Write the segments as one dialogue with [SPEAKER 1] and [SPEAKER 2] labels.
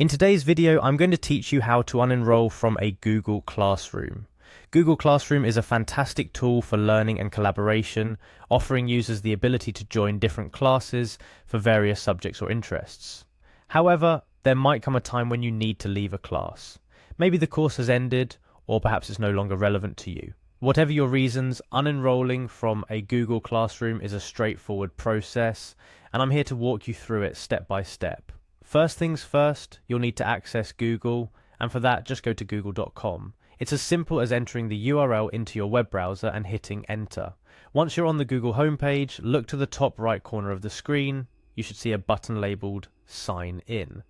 [SPEAKER 1] In today's video, I'm going to teach you how to unenroll from a Google Classroom. Google Classroom is a fantastic tool for learning and collaboration, offering users the ability to join different classes for various subjects or interests. However, there might come a time when you need to leave a class. Maybe the course has ended, or perhaps it's no longer relevant to you. Whatever your reasons, unenrolling from a Google Classroom is a straightforward process, and I'm here to walk you through it step by step. First things first, you'll need to access Google, and for that just go to google.com. It's as simple as entering the URL into your web browser and hitting enter. Once you're on the Google homepage, look to the top right corner of the screen. You should see a button labelled Sign In.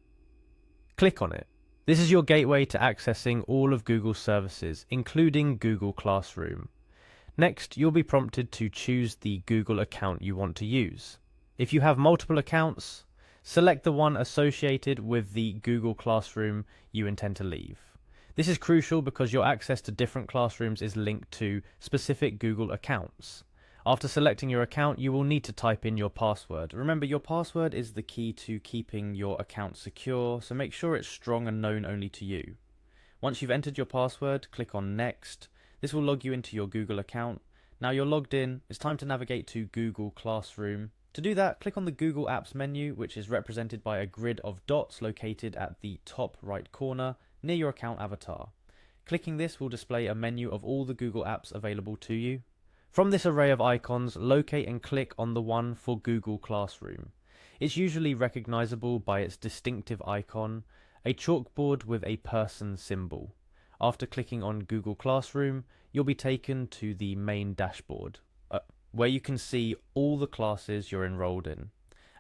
[SPEAKER 1] Click on it. This is your gateway to accessing all of Google's services, including Google Classroom. Next, you'll be prompted to choose the Google account you want to use. If you have multiple accounts, select the one associated with the Google Classroom you intend to leave. This is crucial because your access to different classrooms is linked to specific Google accounts. After selecting your account, you will need to type in your password. Remember, your password is the key to keeping your account secure, so make sure it's strong and known only to you. Once you've entered your password, click on Next. This will log you into your Google account. Now you're logged in, it's time to navigate to Google Classroom. To do that, click on the Google Apps menu, which is represented by a grid of dots located at the top right corner near your account avatar. Clicking this will display a menu of all the Google apps available to you. From this array of icons, locate and click on the one for Google Classroom. It's usually recognizable by its distinctive icon, a chalkboard with a person symbol. After clicking on Google Classroom, you'll be taken to the main dashboard, where you can see all the classes you're enrolled in.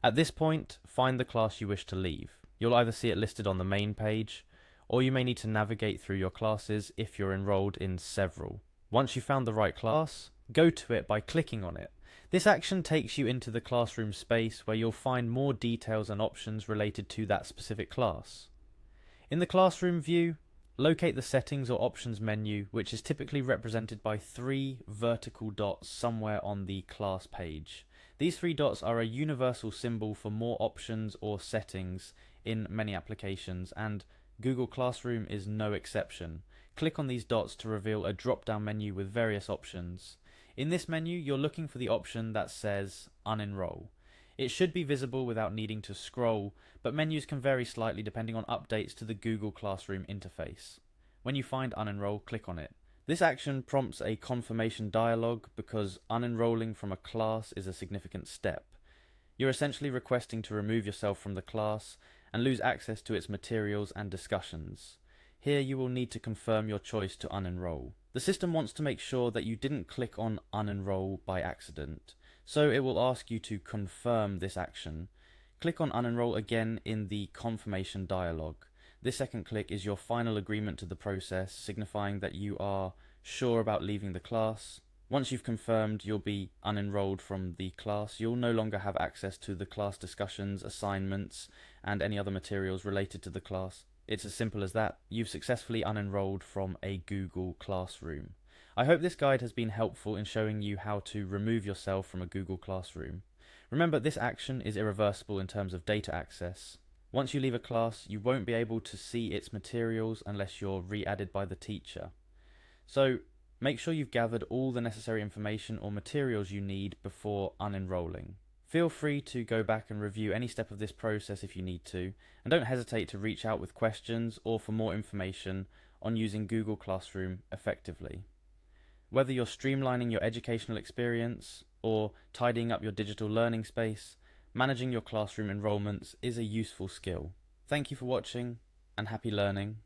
[SPEAKER 1] At this point, find the class you wish to leave. You'll either see it listed on the main page, or you may need to navigate through your classes if you're enrolled in several. Once you've found the right class, go to it by clicking on it. This action takes you into the classroom space where you'll find more details and options related to that specific class. In the classroom view, locate the settings or options menu, which is typically represented by 3 vertical dots somewhere on the class page. These 3 dots are a universal symbol for more options or settings in many applications, and Google Classroom is no exception. Click on these dots to reveal a drop-down menu with various options. In this menu, you're looking for the option that says Unenroll. It should be visible without needing to scroll, but menus can vary slightly depending on updates to the Google Classroom interface. When you find Unenroll, click on it. This action prompts a confirmation dialog because unenrolling from a class is a significant step. You're essentially requesting to remove yourself from the class and lose access to its materials and discussions. Here you will need to confirm your choice to unenroll. The system wants to make sure that you didn't click on unenroll by accident, so it will ask you to confirm this action. Click on unenroll again in the confirmation dialog. This second click is your final agreement to the process, signifying that you are sure about leaving the class. Once you've confirmed you'll be unenrolled from the class, you'll no longer have access to the class discussions, assignments, and any other materials related to the class. It's as simple as that. You've successfully unenrolled from a Google Classroom. I hope this guide has been helpful in showing you how to remove yourself from a Google Classroom. Remember, this action is irreversible in terms of data access. Once you leave a class, you won't be able to see its materials unless you're re-added by the teacher. So make sure you've gathered all the necessary information or materials you need before unenrolling. Feel free to go back and review any step of this process if you need to, and don't hesitate to reach out with questions or for more information on using Google Classroom effectively. Whether you're streamlining your educational experience or tidying up your digital learning space, managing your classroom enrollments is a useful skill. Thank you for watching, and happy learning.